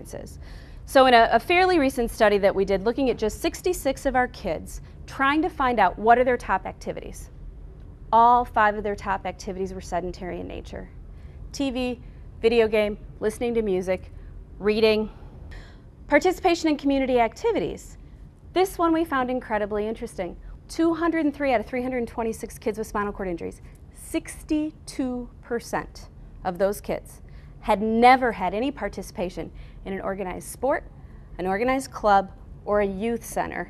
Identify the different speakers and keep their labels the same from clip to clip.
Speaker 1: experiences. So in a fairly recent study that we did looking at just 66 of our kids, trying to find out what are their top activities. All 5 of their top activities were sedentary in nature. TV, video game, listening to music, reading. Participation in community activities. This one we found incredibly interesting. 203 out of 326 kids with spinal cord injuries, 62% of those kids had never had any participation in an organized sport, an organized club, or a youth center.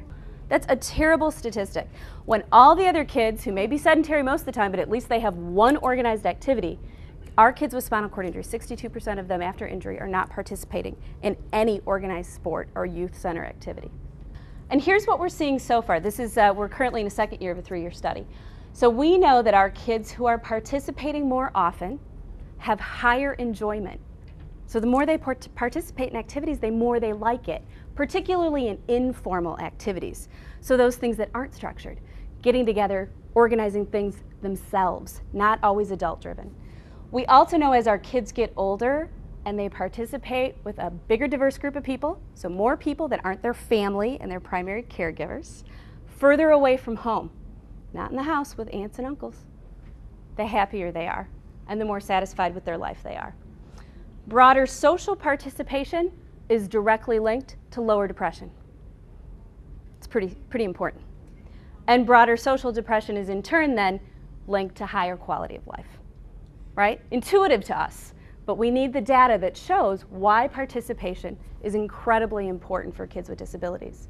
Speaker 1: That's a terrible statistic. When all the other kids, who may be sedentary most of the time, but at least they have one organized activity, our kids with spinal cord injury, 62% of them after injury are not participating in any organized sport or youth center activity. And here's what we're seeing so far. This is, we're currently in the second year of a 3-year study. So we know that our kids who are participating more often have higher enjoyment. So the more they participate in activities, the more they like it, particularly in informal activities. So those things that aren't structured, getting together, organizing things themselves, not always adult-driven. We also know as our kids get older and they participate with a bigger diverse group of people, so more people that aren't their family and their primary caregivers, further away from home, not in the house with aunts and uncles, the happier they are and the more satisfied with their life they are. Broader social participation is directly linked to lower depression. It's pretty important. And broader social depression is in turn then linked to higher quality of life, right? Intuitive to us, but we need the data that shows why participation is incredibly important for kids with disabilities.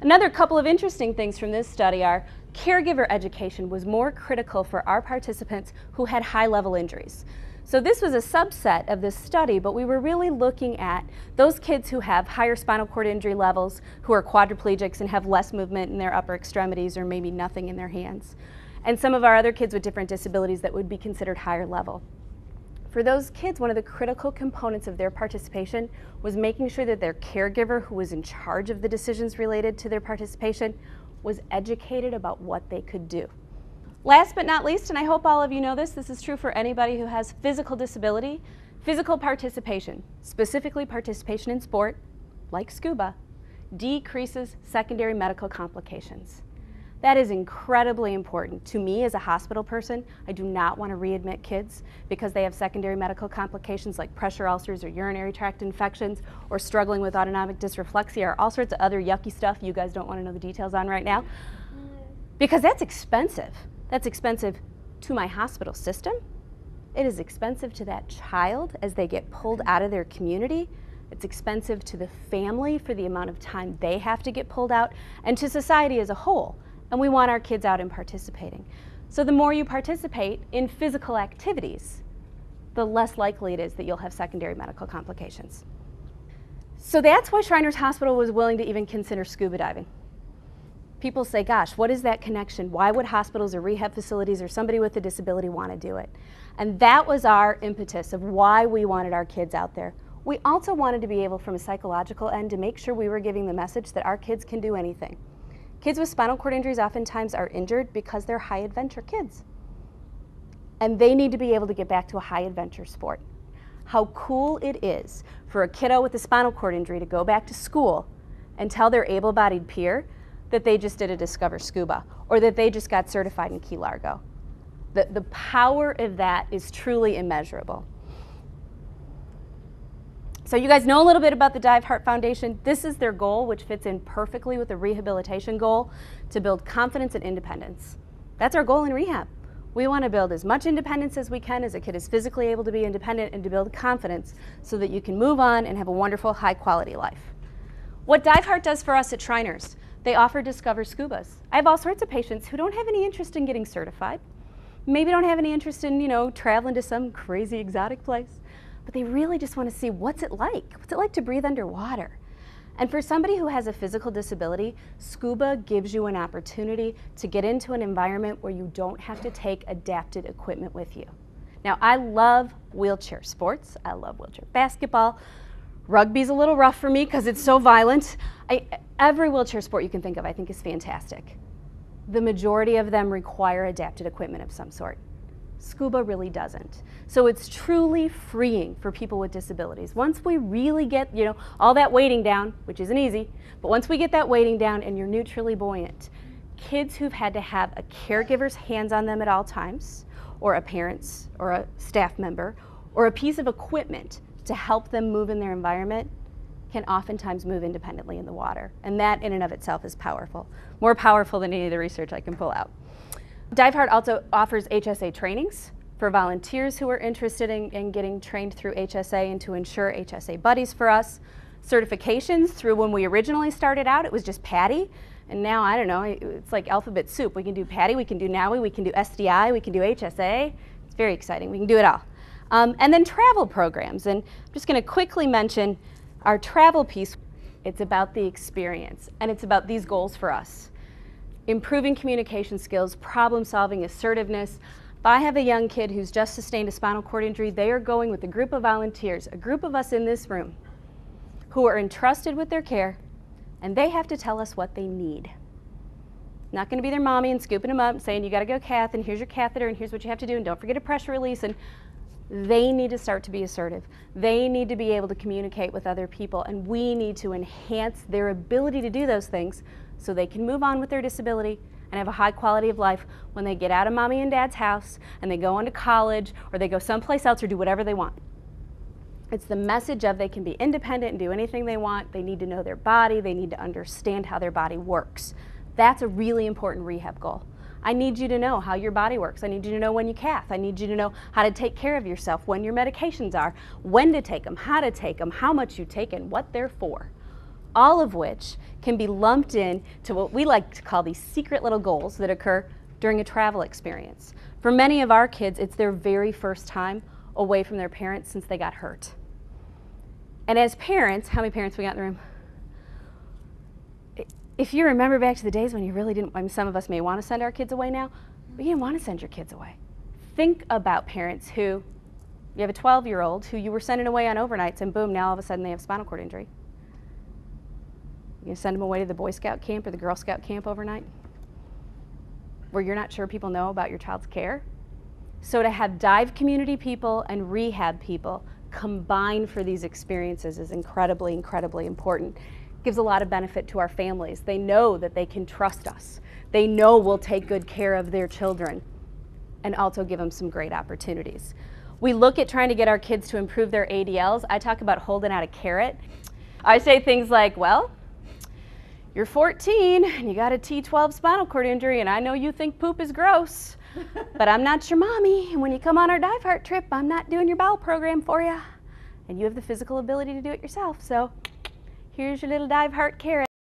Speaker 1: Another couple of interesting things from this study are caregiver education was more critical for our participants who had high-level injuries. So this was a subset of this study, but we were really looking at those kids who have higher spinal cord injury levels, who are quadriplegics and have less movement in their upper extremities or maybe nothing in their hands, and some of our other kids with different disabilities that would be considered higher level. For those kids, one of the critical components of their participation was making sure that their caregiver, who was in charge of the decisions related to their participation, was educated about what they could do. Last but not least, and I hope all of you know this, this is true for anybody who has physical disability, physical participation, specifically participation in sport, like SCUBA, decreases secondary medical complications. That is incredibly important. To me as a hospital person, I do not want to readmit kids because they have secondary medical complications like pressure ulcers or urinary tract infections or struggling with autonomic dysreflexia or all sorts of other yucky stuff you guys don't want to know the details on right now. Because that's expensive. That's expensive to my hospital system. It is expensive to that child as they get pulled out of their community. It's expensive to the family for the amount of time they have to get pulled out, and to society as a whole. And we want our kids out and participating. So the more you participate in physical activities, the less likely it is that you'll have secondary medical complications. So that's why Shriners Hospital was willing to even consider scuba diving. People say, gosh, what is that connection? Why would hospitals or rehab facilities or somebody with a disability want to do it? And that was our impetus of why we wanted our kids out there. We also wanted to be able, from a psychological end, to make sure we were giving the message that our kids can do anything. Kids with spinal cord injuries oftentimes are injured because they're high adventure kids. And they need to be able to get back to a high adventure sport. How cool it is for a kiddo with a spinal cord injury to go back to school and tell their able-bodied peer that they just did a Discover Scuba or that they just got certified in Key Largo. The power of that is truly immeasurable. So you guys know a little bit about the Diveheart Foundation. This is their goal, which fits in perfectly with the rehabilitation goal, to build confidence and independence. That's our goal in rehab. We want to build as much independence as we can as a kid is physically able to be independent, and to build confidence so that you can move on and have a wonderful, high-quality life. What Diveheart does for us at Shriners, they offer Discover Scubas. I have all sorts of patients who don't have any interest in getting certified, maybe don't have any interest in, traveling to some crazy exotic place, but they really just want to see what's it like to breathe underwater. And for somebody who has a physical disability, SCUBA gives you an opportunity to get into an environment where you don't have to take adapted equipment with you. Now, I love wheelchair sports. I love wheelchair basketball. Rugby's a little rough for me because it's so violent. Every wheelchair sport you can think of I think is fantastic. The majority of them require adapted equipment of some sort. SCUBA really doesn't. So it's truly freeing for people with disabilities. Once we really get, all that weighting down, which isn't easy, but once we get that weighting down and you're neutrally buoyant, kids who've had to have a caregiver's hands on them at all times, or a parent's or a staff member, or a piece of equipment to help them move in their environment, can oftentimes move independently in the water. And that in and of itself is powerful. More powerful than any of the research I can pull out. Diveheart also offers HSA trainings for volunteers who are interested in getting trained through HSA and to ensure HSA buddies for us. Certifications through when we originally started out, it was just PADI. And now, I don't know, it's like alphabet soup. We can do PADI, we can do NAWI, we can do SDI, we can do HSA. It's very exciting. We can do it all. And then travel programs. And I'm just going to quickly mention our travel piece. It's about the experience, and it's about these goals for us. Improving communication skills, problem solving, assertiveness. If I have a young kid who's just sustained a spinal cord injury, they are going with a group of volunteers, a group of us in this room, who are entrusted with their care, and they have to tell us what they need. Not going to be their mommy and scooping them up and saying, you got to go cath, and here's your catheter, and here's what you have to do, and don't forget a pressure release. And they need to start to be assertive. They need to be able to communicate with other people, and we need to enhance their ability to do those things so they can move on with their disability and have a high quality of life when they get out of mommy and dad's house and they go on to college or they go someplace else or do whatever they want. It's the message of they can be independent and do anything they want. They need to know their body. They need to understand how their body works. That's a really important rehab goal. I need you to know how your body works. I need you to know when you cath. I need you to know how to take care of yourself, when your medications are, when to take them, how to take them, how much you take, and what they're for. All of which can be lumped in to what we like to call these secret little goals that occur during a travel experience. For many of our kids, it's their very first time away from their parents since they got hurt. And as parents, how many parents we got in the room? If you remember back to the days when you really didn't, I mean, some of us may want to send our kids away now, but you didn't want to send your kids away. Think about parents who, you have a 12-year-old who you were sending away on overnights and boom, now all of a sudden they have spinal cord injury. You send them away to the Boy Scout camp or the Girl Scout camp overnight where you're not sure people know about your child's care. So to have dive community people and rehab people combine for these experiences is incredibly, incredibly important. Gives a lot of benefit to our families. They know that they can trust us. They know we'll take good care of their children and also give them some great opportunities. We look at trying to get our kids to improve their ADLs. I talk about holding out a carrot. I say things like, well, you're 14 and you got a T12 spinal cord injury and I know you think poop is gross, but I'm not your mommy, and when you come on our Diveheart trip, I'm not doing your bowel program for you, and you have the physical ability to do it yourself, so here's your little Diveheart carrot.